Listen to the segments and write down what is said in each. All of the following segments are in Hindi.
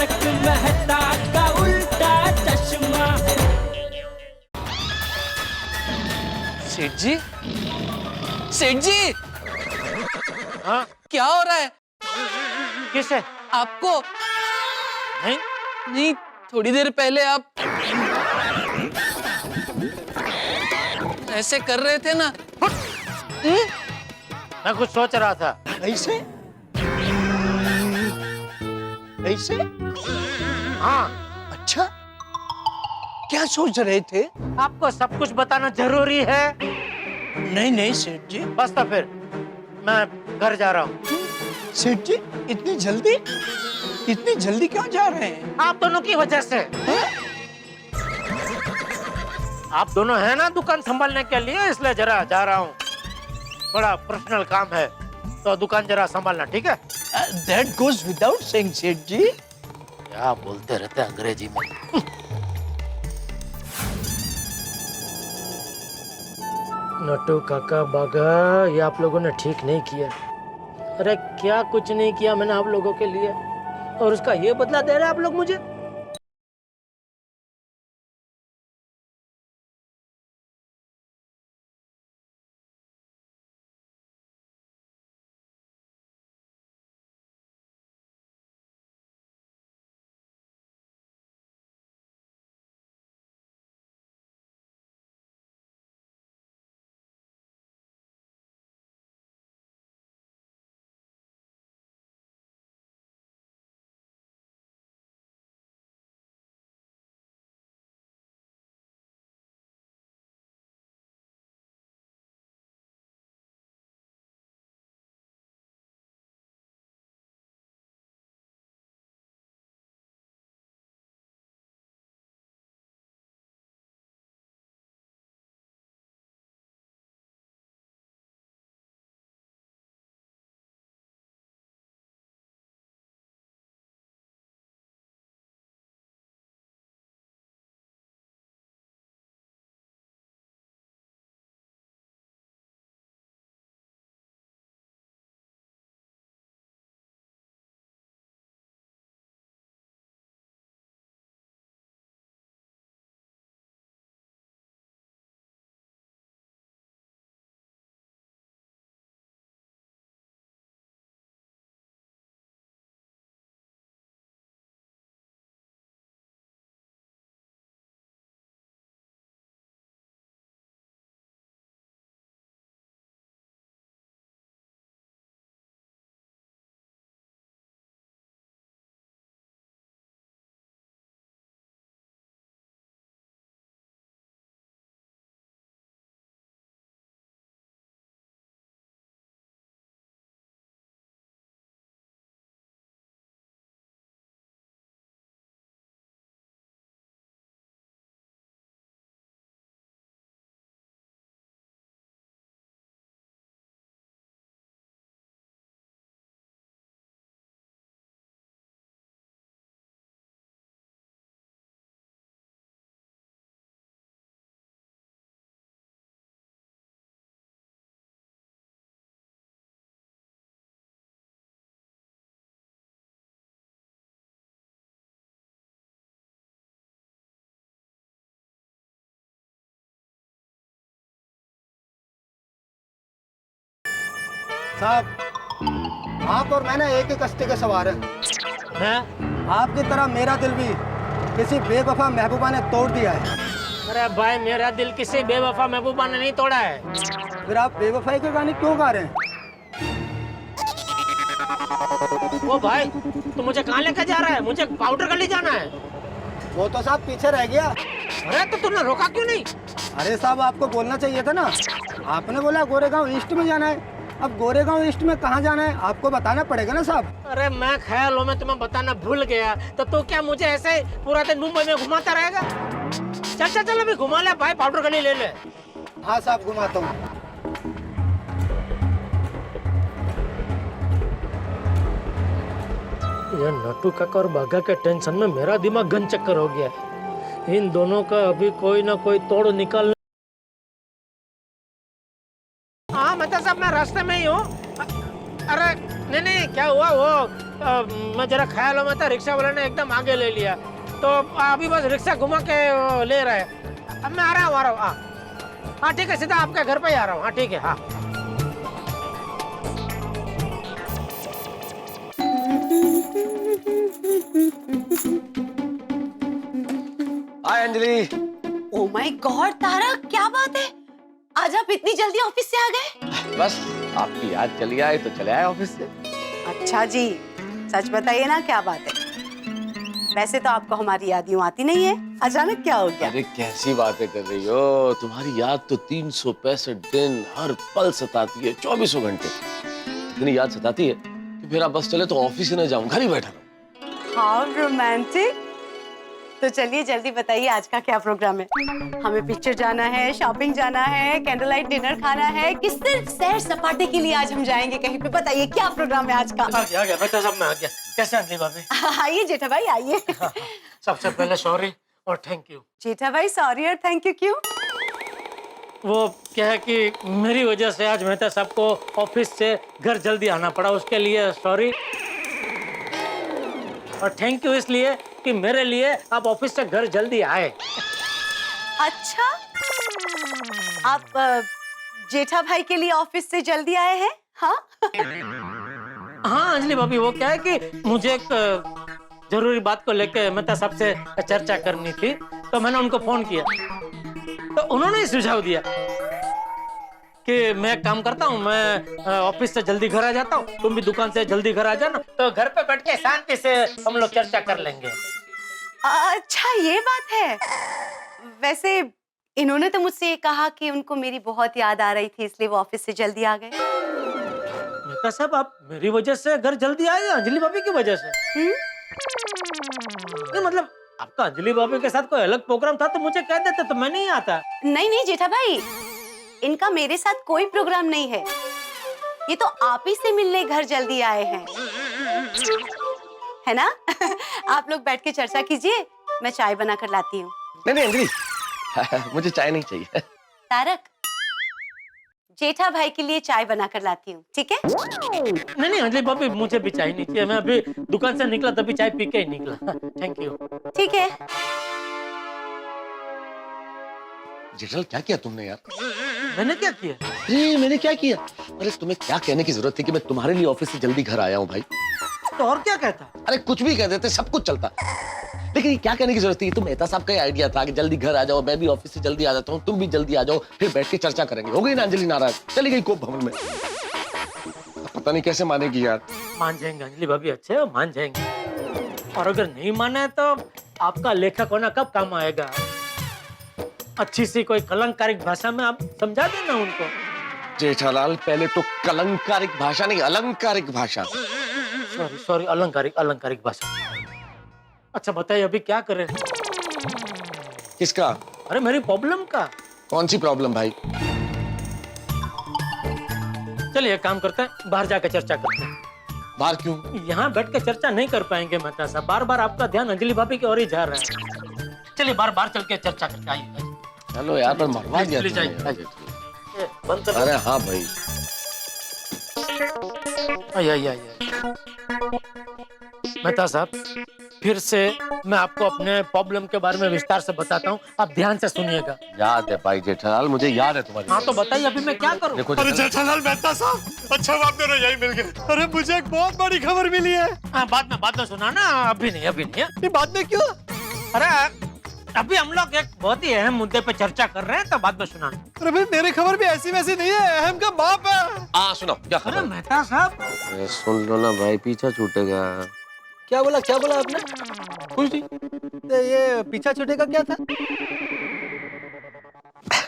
तारक मेहता का उल्टा चश्मा। सेठ जी, सेठ जी, हाँ? क्या हो रहा है? किसे? आपको? नहीं, नहीं, थोड़ी देर पहले आप ऐसे कर रहे थे ना। मैं कुछ सोच रहा था। ऐसे ऐसे? हाँ, अच्छा, क्या सोच रहे थे? आपको सब कुछ बताना जरूरी है? नहीं नहीं सेठ जी। बस तो फिर मैं घर जा रहा हूँ। सेठ जी, इतनी जल्दी? इतनी जल्दी क्यों जा रहे हैं? आप दोनों की वजह से। आप दोनों हैं ना दुकान संभालने के लिए, इसलिए जरा जा रहा हूँ। बड़ा पर्सनल काम है, तो दुकान जरा संभालना, ठीक है? That goes without saying, सेठ जी। क्या बोलते रहते हैं अंग्रेजी में। नटू काका बागा, ये आप लोगों ने ठीक नहीं किया। अरे क्या कुछ नहीं किया मैंने आप लोगों के लिए, और उसका ये बदला दे रहे हैं आप लोग मुझे। साहब, आप और मैंने एक ही कश्ती के सवार हैं। हैं? आपकी तरह मेरा दिल भी किसी बेवफा महबूबा ने तोड़ दिया है। अरे भाई, मेरा दिल किसी बेवफा महबूबा ने नहीं तोड़ा है। फिर आप बेवफाई के गाने क्यों गा रहे हैं? ओ भाई, तू मुझे कहाँ लेकर जा रहा है? मुझे पाउडर गली जाना है। वो तो साहब पीछे रह गया। अरे तो तूने रोका क्यों नहीं? अरे साहब, आपको बोलना चाहिए था ना। आपने बोला गोरेगांव ईस्ट में जाना है। अब गोरेगांव ईस्ट में कहाँ जाना है आपको बताना पड़ेगा ना साहब। अरे मैं ख्यालों में तुम्हें बताना भूल गया, तो तू क्या मुझे ऐसे पूरा दिन मुंबई में घुमाता रहेगा? चल चल चल, अभी घुमा ले भाई, पाउडर गली ले ले। हाँ साहब, घुमाता हूँ। ये नटू काका और बाघा के टेंशन में मेरा दिमाग गन चक्कर हो गया है। इन दोनों का अभी कोई ना कोई तोड़ निकाल। हाँ मतलब साहब, मैं रास्ते में ही हूँ। अरे नहीं नहीं, क्या हुआ, वो मैं जरा ख्यालों में था, रिक्शा वाले ने एकदम आगे ले लिया, तो अभी बस रिक्शा घुमा के ले रहे हैं। अब मैं आ रहा हूँ। हाँ ठीक है, सीधा आपके घर पे ही आ रहा हूँ। हाँ ठीक है। हाँ hi Anjali. Oh my God Tarak, क्या बात है, आज आप इतनी जल्दी ऑफिस से आ गए? बस आपकी याद चली आई तो चले आए ऑफिस से। अच्छा जी, सच बताइए ना क्या बात है। वैसे तो आपको हमारी याद यूं आती नहीं है, अचानक क्या हो गया? अरे कैसी बातें कर रही हो, तुम्हारी याद तो 365 दिन हर पल सताती है, 24 घंटे। इतनी याद सताती है कि मेरा बस चले तो ऑफिस ही ना जाऊं, घर ही बैठा रहूं। How romantic. तो चलिए जल्दी बताइए आज का क्या प्रोग्राम है? हमें पिक्चर जाना है, शॉपिंग जाना है, कैंडल लाइट डिनर खाना है, किस सिर्फ सैर सपाटे के लिए आज हम जाएंगे कहीं पे? बताइए क्या प्रोग्राम है आज का? आ गया बेटा, सब मैं आ गया। कैसे अंजलि भाभी? आइए जेठा भाई आइए। सबसे पहले सॉरी और थैंक यू। जेठा भाई सॉरी और थैंक यू क्यों? वो क्या है कि मेरी वजह से आज मेहता साहब को ऑफिस से घर जल्दी आना पड़ा, उसके लिए सॉरी। और थैंक यू इसलिए कि मेरे लिए आप ऑफिस से घर जल्दी आए। अच्छा, आप जेठा भाई के लिए ऑफिस से जल्दी आए हैं? हाँ हाँ अंजलि भाभी, वो क्या है कि मुझे एक जरूरी बात को लेकर मेहता साहब से चर्चा करनी थी, तो मैंने उनको फोन किया, तो उन्होंने ही सुझाव दिया कि मैं एक काम करता हूँ, मैं ऑफिस से जल्दी घर आ जाता हूँ, तुम भी दुकान से जल्दी घर आ जाना, तो घर पे बैठ के शांति से हम लोग चर्चा कर लेंगे। अच्छा ये बात है। वैसे इन्होंने तो मुझसे ये कहा कि उनको मेरी बहुत याद आ रही थी, इसलिए वो ऑफिस से जल्दी आ गए। मेहता साहब, आप मेरी वजह से घर जल्दी आए या अंजलि भाभी की वजह से? नहीं मतलब आपका अंजलि भाभी के साथ कोई अलग प्रोग्राम था तो मुझे कह देते तो मैं नहीं आता। नहीं नहीं जेठा भाई, इनका मेरे साथ कोई प्रोग्राम नहीं है, ये तो आप ही से मिलने घर जल्दी आए हैं, है ना? आप लोग बैठ के चर्चा कीजिए, मैं चाय बना कर लाती हूँ। नहीं अंजलि, मुझे चाय नहीं चाहिए। तारक, जेठा भाई के लिए चाय बना कर लाती हूँ, ठीक है? नहीं अंजलि भाभी, मुझे भी चाय नहीं चाहिए, मैं अभी दुकान से निकला तभी चाय पी के ही निकला। Thank you. ठीक है। जेठल क्या किया तुमने यार? मैंने क्या किया? अरे मैंने क्या किया? अरे तुम्हें क्या कहने की जरूरत थी कि मैं तुम्हारे लिए ऑफिस से जल्दी घर आया हूँ भाई? तो और क्या कहता? अरे कुछ भी कह देते, सब कुछ चलता, लेकिन ये क्या कहने की जरूरत थी? तुम मेहता साहब का आइडिया था कि जल्दी घर आ जाओ, मैं भी ऑफिस से जल्दी आ जाता हूँ, तुम भी जल्दी आ जाओ, फिर बैठ के चर्चा करेंगे। हो गई ना अंजलि नाराज, चली गई कोप भवन में। पता नहीं कैसे मानेगी यार। मान जाएंगे अंजलि भाभी, अच्छे हो, मान जाएंगे। और अगर नहीं माने तो आपका लेखक होना कब काम आएगा? अच्छी सी कोई कलंकारिक भाषा में आप समझा देना उनको। जेठालाल, पहले तो कलंकारिक भाषा नहीं, अलंकारिक भाषा। सॉरी, अलंकारिक भाषा। अच्छा बताइए अभी क्या करें? किसका? अरे मेरी प्रॉब्लम का। कौन सी प्रॉब्लम भाई? चलिए एक काम करते हैं, बाहर जाकर चर्चा करते हैं। बाहर क्यों? यहाँ बैठ के चर्चा नहीं कर पाएंगे मेहता साहब, बार बार आपका ध्यान अंजलि भाभी की ओर ही जा रहा है। चलिए बाहर चल के चर्चा करके आइए। चलो यार, पर मरवा दिया तुमने यार। ये बंद कर। अरे हाँ भाई। आइए मेहता साहब, फिर से मैं आपको अपने प्रॉब्लम के बारे में विस्तार से बताता हूँ, आप ध्यान से सुनिएगा। याद है भाई जेठालाल, मुझे याद है तुम्हारी। हाँ तो बताइए अभी मैं क्या करूँ? देखो अरे जेठालाल मेहता साहब, अच्छा आप दोनों यही मिल गए। अरे मुझे एक बहुत बड़ी खबर मिली है। हाँ बाद में सुना ना, अभी नहीं। ये बाद में क्यों? अरे अभी हम लोग एक बहुत ही अहम मुद्दे पे चर्चा कर रहे हैं, तो बाद में सुनाना। अरे भाई मेरी खबर भी ऐसी वैसी नहीं है, अहम का बाप है। सुनो क्या अरे खबर? मेहता साहब, सुन लो ना भाई, पीछा छूटेगा। क्या बोला आपने? कुछ नहीं। तो ये पीछा छूटेगा क्या था?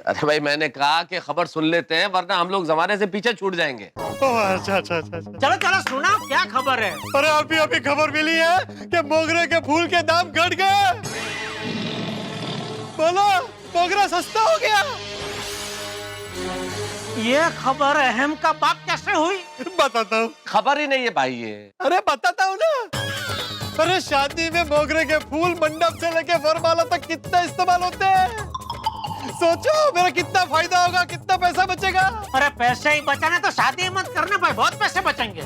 अरे भाई मैंने कहा कि खबर सुन लेते हैं, वरना हम लोग जमाने से पीछे छूट जाएंगे। अच्छा। चलो सुना, क्या खबर है? अरे अभी खबर मिली है कि मोगरे के फूल के दाम घट गए। बोलो, मोगरा सस्ता हो गया। ये खबर अहम का बाप कैसे हुई? बताता हूँ। खबर ही नहीं है भाई ये। अरे बताता हूँ ना। अरे शादी में मोगरे के फूल मंडप से लेके वरमाला तक कितना इस्तेमाल होते हैं। सोचो मेरा कितना फायदा होगा, कितना पैसा बचेगा। अरे पैसे ही बचाने तो शादी मत करने भाई, बहुत पैसे बचेंगे।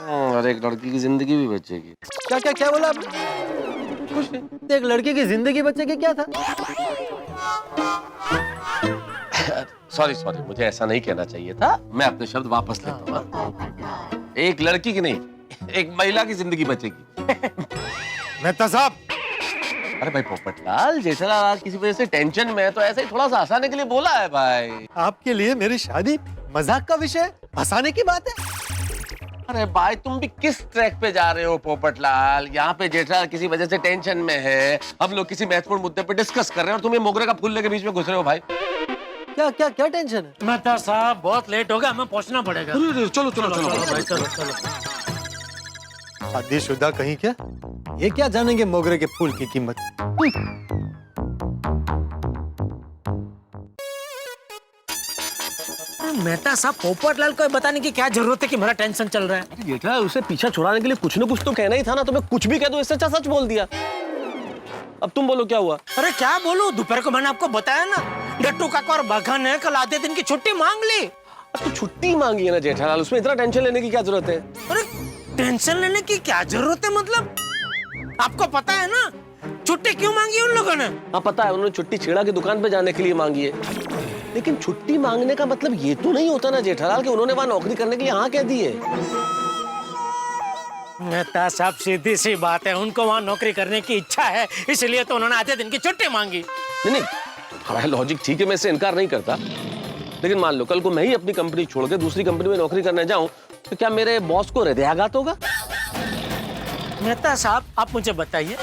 और एक लड़की की जिंदगी भी बचेगी। क्या क्या क्या बोला आपने? कुछ नहीं, एक लड़के की जिंदगी बचेगी, क्या था? सॉरी सॉरी, मुझे ऐसा नहीं कहना चाहिए था। मैं अपने शब्द वापस लेता हूँ। एक लड़की की नहीं, एक महिला की जिंदगी बचेगी। मेहता साहब, अरे भाई पोपटलाल, जेठालाल आज किसी वजह से टेंशन में है तो ऐसे ही थोड़ा सा हंसाने के लिए बोला है भाई। आपके लिए मेरी शादी मजाक का विषय, हंसाने की बात है। अरे भाई तुम भी किस ट्रैक पे जा रहे हो पोपटलाल? यहाँ पे जेठालाल किसी वजह से टेंशन में है, हम लोग किसी महत्वपूर्ण मुद्दे पे डिस्कस कर रहे हैं और तुम ये मोगरे का फूल लेके बीच में घुस रहे हो भाई। क्या क्या क्या टेंशन है? मेहता साहब बहुत लेट हो गया, हमें पहुंचना पड़ेगा। चलो चलो चलो भाई चलो चलो। शादीशुदा कहीं क्या, ये क्या जानेंगे मोगरे के फूल की कीमत। मेहता साहब, पोपटलाल को बताने की क्या जरूरत है कि मेरा टेंशन चल रहा है? जेठालाल उसे पीछा छुड़ाने के लिए कुछ ना कुछ तो कहना ही था ना। तो मैं कुछ भी कह दूं, इससे अच्छा सच बोल दिया। अब तुम बोलो क्या हुआ? अरे क्या बोलूं, दोपहर को मैंने आपको बताया ना, डट्टू काका और बाघा ने कल आधे दिन की छुट्टी मांग ली। तो छुट्टी मांगी है ना जेठालाल, उसमें इतना टेंशन लेने की क्या जरूरत है? अरे टेंशन लेने की क्या जरूरत है मतलब? आपको पता है ना छुट्टी क्यों मांगी उन लोगों ने? हाँ पता है, उन्होंने छुट्टी छेड़ा की दुकान पे जाने के लिए मांगी है। लेकिन छुट्टी मांगने का मतलब ये तो नहीं होता ना जेठालाल कि उन्होंने वहां नौकरी करने के लिए हाँ कह दी है। मेहता साहब, सीधी सी बात है, उनको वहाँ नौकरी करने की इच्छा है, इसलिए तो उन्होंने आधे दिन की छुट्टी मांगी। नहीं, हमारा लॉजिक ठीक है, मैं इससे इनकार नहीं करता। लेकिन मान लो कल को मैं ही अपनी कंपनी छोड़ के दूसरी कंपनी में नौकरी करने जाऊं तो क्या मेरे बॉस को हृदयाघात होगा? मेहता साहब, आप मुझे बताइए,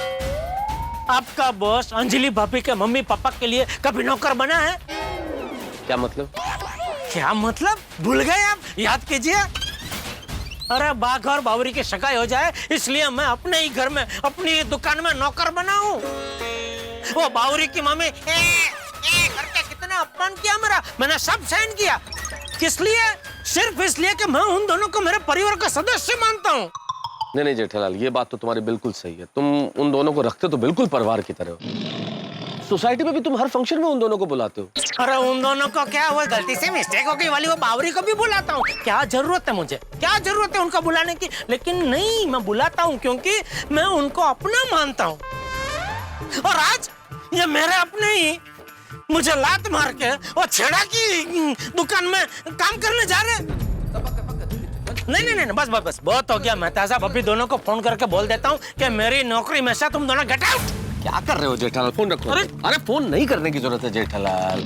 आपका बॉस अंजलि भाभी के मम्मी पापा के लिए कभी नौकर बना है? क्या मतलब? क्या मतलब? भूल गए आप? याद कीजिए। अरे बाघ और बावरी की शगाई हो जाए इसलिए मैं अपने ही घर में, अपनी दुकान में नौकर बना हूँ। वो बावरी की मम्मी करके कितना अपमान किया मेरा, मैंने सब सहन किया। किस लिए? सिर्फ इसलिए कि मैं उन दोनों को मेरे परिवार का सदस्य मानता हूँ। नहीं जेठालाल, ये बात तो तुम्हारी बिल्कुल सही है। तुम उन दोनों को रखते तो बिल्कुल परिवार की तरह हो। सोसाइटी में भी तुम हर फंक्शन में उन दोनों को बुलाते हो। अरे उन दोनों को क्या हुआ, गलती से मिस्टेक हो गई वाली, वो बावरी को भी बुलाता हूँ। क्या जरूरत है मुझे, क्या जरूरत है उनको बुलाने की? लेकिन नहीं, मैं बुलाता हूँ क्योंकि मैं उनको अपना मानता हूँ। और आज ये मेरे अपने ही मुझे लात मार के वो छेड़ा की दुकान में काम करने जा रहे। नहीं, बस बहुत हो गया मेहता साहब। अभी दोनों को फोन करके बोल देता हूँ कि मेरी नौकरी में से तुम दोनों गेट आउट। क्या कर रहे हो जेठालाल? फोन रखो। अरे फोन नहीं करने की जरूरत है जेठालाल,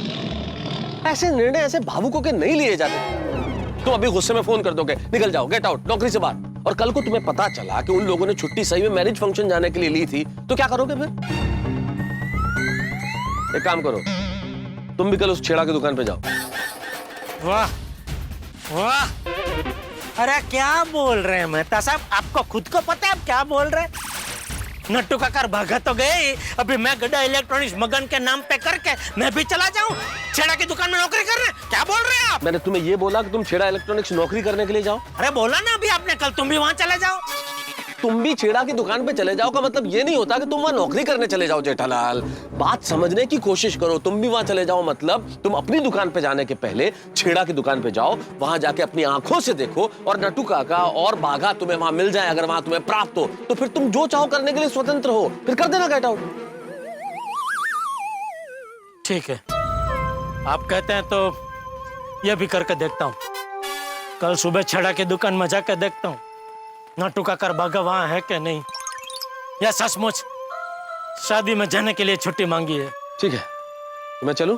ऐसे निर्णय ऐसे भावुकों के नहीं लिए जाते। तुम अभी गुस्से में फोन कर दोगे, निकल जाओ, गेट आउट, नौकरी से बाहर। और कल को तुम्हें पता चला कि उन लोगों ने छुट्टी सही में मैरिज फंक्शन जाने के लिए ली थी तो क्या करोगे फिर? एक काम करो, तुम भी कल उस छेड़ा की दुकान पे जाओ। वाह वाह, अरे क्या बोल रहे हैं मेहता साहब? आपको खुद को पता है आप क्या बोल रहे हैं? नट्टू काकर भागा तो गए, अभी मैं गड्ढा इलेक्ट्रॉनिक्स मगन के नाम पे करके मैं भी चला जाऊं छेड़ा की दुकान में नौकरी करने? क्या बोल रहे हैं आप? मैंने तुम्हें ये बोला कि तुम छेड़ा इलेक्ट्रॉनिक्स नौकरी करने के लिए जाओ? अरे बोला ना अभी आपने, कल तुम भी वहां चले जाओ। तुम भी छेड़ा की दुकान पे चले जाओ का मतलब ये नहीं होता कि तुम वहां नौकरी करने चले जाओ जेठालाल। बात समझने की कोशिश करो। तुम भी वहां चले जाओ मतलब तुम अपनी दुकान पे जाने के पहले छेड़ा की दुकान पे जाओ, वहां जाके अपनी आंखों से देखो और नट्टू काका और बाघा तुम्हें वहां मिल जाए। अगर वहां तुम्हें प्राप्त हो तो फिर तुम जो चाहो करने के लिए स्वतंत्र हो, फिर कर देना गेट आउट। ठीक है, आप कहते हैं तो यह भी करके देखता हूँ। कल सुबह छेड़ा की दुकान में जाकर देखता हूँ नट्टू काकर बाघा वहां है कि नहीं, या सचमुच शादी में जाने के लिए छुट्टी मांगी है। ठीक है, तो मैं चलूं?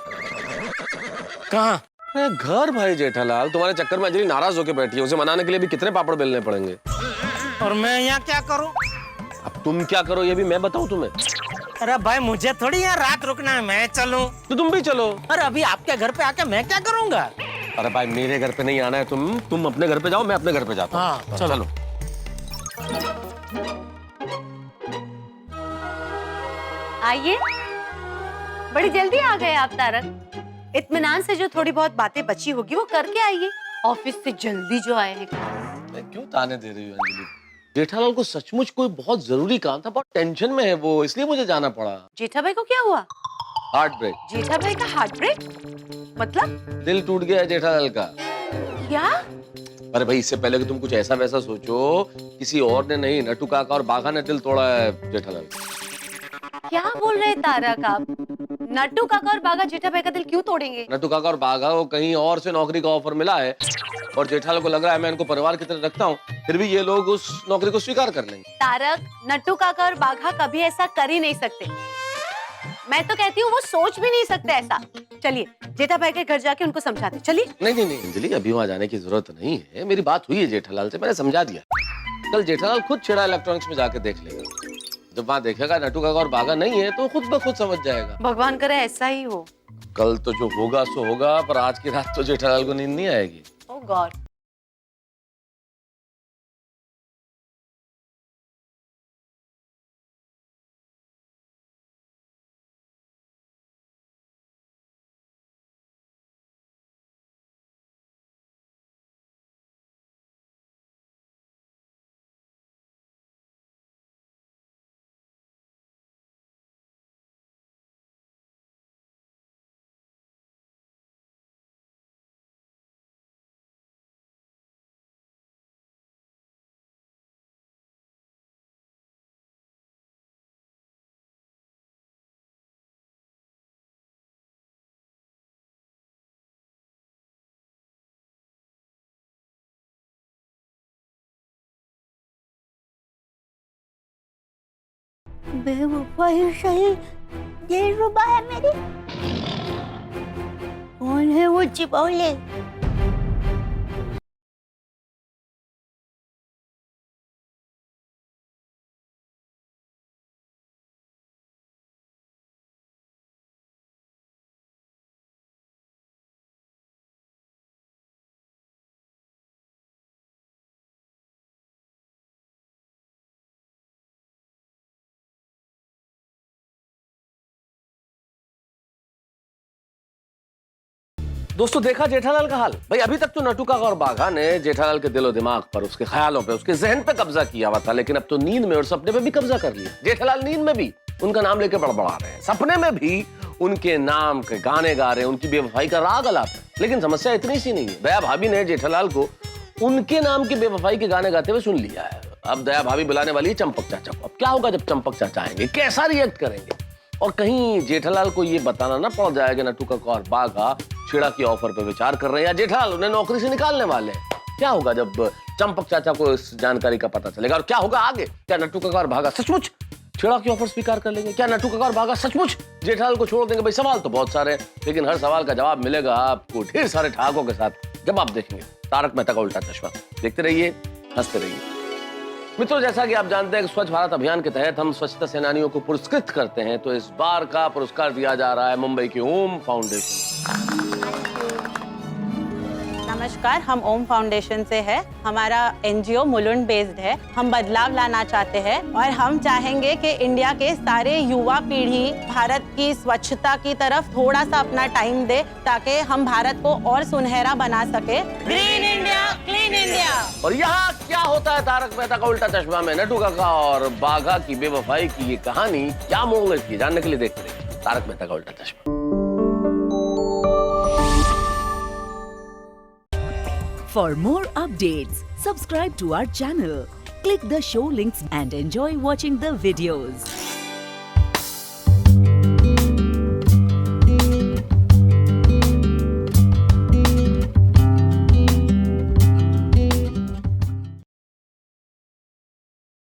कहाँ? अरे घर भाई जेठालाल, तुम्हारे चक्कर में अंजलि नाराज होकर बैठी है, उसे मनाने के लिए भी कितने पापड़ बेलने पड़ेंगे। और मैं यहाँ क्या करूँ? अब तुम क्या करो ये भी मैं बताऊं तुम्हें? अरे भाई मुझे थोड़ी यहाँ रात रुकना है, मैं चलूं? तो तुम भी चलो। अरे अभी आपके घर पे आके मैं क्या करूँगा? अरे भाई मेरे घर पे नहीं आना है, तुम अपने घर पे जाओ, मैं अपने घर पे जाता हूँ। हाँ चलो। आइए, बड़ी जल्दी आ गए आप तारक। इत्मीनान से जो थोड़ी बहुत बातें बची होगी वो करके आइए, ऑफिस से जल्दी जो आए हैं। क्यों ताने दे रही हो अंजलि? जेठालाल को सचमुच कोई बहुत जरूरी काम था, बहुत टेंशन में है वो, इसलिए मुझे जाना पड़ा। जेठा भाई को क्या हुआ? Heart break. जेठा भाई का हार्ट ब्रेक मतलब? दिल टूट गया है जेठालाल का। क्या? अरे भाई, इससे पहले कि तुम कुछ ऐसा वैसा सोचो, किसी और ने नहीं, नट्टू काका और बाघा ने दिल तोड़ा है जेठालाल। क्या बोल रहे हैं तारक आप? नट्टू काका और बाघा जेठा भाई का दिल क्यों तोड़ेंगे? नट्टू काका और बाघा को कहीं और से नौकरी का ऑफर मिला है और जेठालाल को लग रहा है मैं इनको परिवार की तरह रखता हूँ, फिर भी ये लोग उस नौकरी को स्वीकार कर लेंगे। तारक, नट्टू काका और बाघा कभी ऐसा कर ही नहीं सकते। मैं तो कहती हूँ वो सोच भी नहीं सकते ऐसा। चलिए जेठा भाई के घर जाके उनको समझाते। चलिए। नहीं अंजलि, अभी वहाँ जाने की जरूरत नहीं है। मेरी बात हुई है जेठालाल से, मैंने समझा दिया। कल जेठालाल खुद छेड़ा इलेक्ट्रॉनिक्स में जाके देख लेगा। जब वहाँ देखेगा नट्टू काका और बाघा नहीं है तो खुद ब खुद समझ जाएगा। भगवान करे ऐसा ही हो। कल तो जो होगा सो होगा, पर आज की रात तो जेठालाल को नींद नहीं आएगी। ओह गॉड। बेवफाई सही, ये रुबा है मेरी। कौन है वो चिपौले? दोस्तों, देखा जेठालाल का हाल? भाई अभी तक तो नट्टू काका और बाघा ने जेठालाल के दिलो दिमाग पर, उसके ख्यालों पे, उसके जहन पे कब्जा किया हुआ था, लेकिन अब तो नींद में और सपने में भी कब्जा कर लिया। जेठालाल नींद में भी उनका नाम लेके बड़बड़ा रहे हैं, सपने में भी उनके नाम के गाने गा रहे हैं, उनकी बेवफाई का राग अलाप है। लेकिन समस्या इतनी सी नहीं है। दया भाभी ने जेठालाल को उनके नाम की बेवफाई के गाने गाते हुए सुन लिया है। अब दया भाभी बुलाने वाली है चंपक चाचा को। अब क्या होगा जब चंपक चाचा आएंगे, कैसा रिएक्ट करेंगे? और कहीं जेठालाल को ये बताना ना पड़ जाए कि नट्टू काका और बाघा छेड़ा की ऑफर पे विचार कर रहे हैं या जेठालाल उन्हें नौकरी से निकालने वाले हैं। क्या होगा जब चंपक चाचा को इस जानकारी का पता चलेगा? और क्या होगा आगे? क्या नट्टू काका और बाघा सचमुच छेड़ा की ऑफर स्वीकार कर लेंगे? क्या नट्टू काका और बाघा सचमुच जेठालाल को छोड़ देंगे? भाई सवाल तो बहुत सारे हैं, लेकिन हर सवाल का जवाब मिलेगा आपको ढेर सारे ठहाकों के साथ जब आप देखेंगे तारक मेहता का उल्टा चश्मा। देखते रहिए, हंसते रहिए। मित्रों, जैसा कि आप जानते हैं कि स्वच्छ भारत अभियान के तहत हम स्वच्छता सेनानियों को पुरस्कृत करते हैं, तो इस बार का पुरस्कार दिया जा रहा है मुंबई की ओम फाउंडेशन। नमस्कार, हम ओम फाउंडेशन से है। हमारा एनजीओ मुलुंड बेस्ड है। हम बदलाव लाना चाहते हैं और हम चाहेंगे कि इंडिया के सारे युवा पीढ़ी भारत की स्वच्छता की तरफ थोड़ा सा अपना टाइम दे, ताकि हम भारत को और सुनहरा बना सके। Green India, clean India. और यहाँ क्या होता है तारक मेहता का उल्टा चश्मा में नट्टू काका और बाघा की बेवफाई की ये कहानी क्या मोड़ लेती है, जानने के लिए देखते रहिए तारक मेहता का उल्टा चश्मा। For more updates, subscribe to our channel, click the show links and enjoy watching the videos.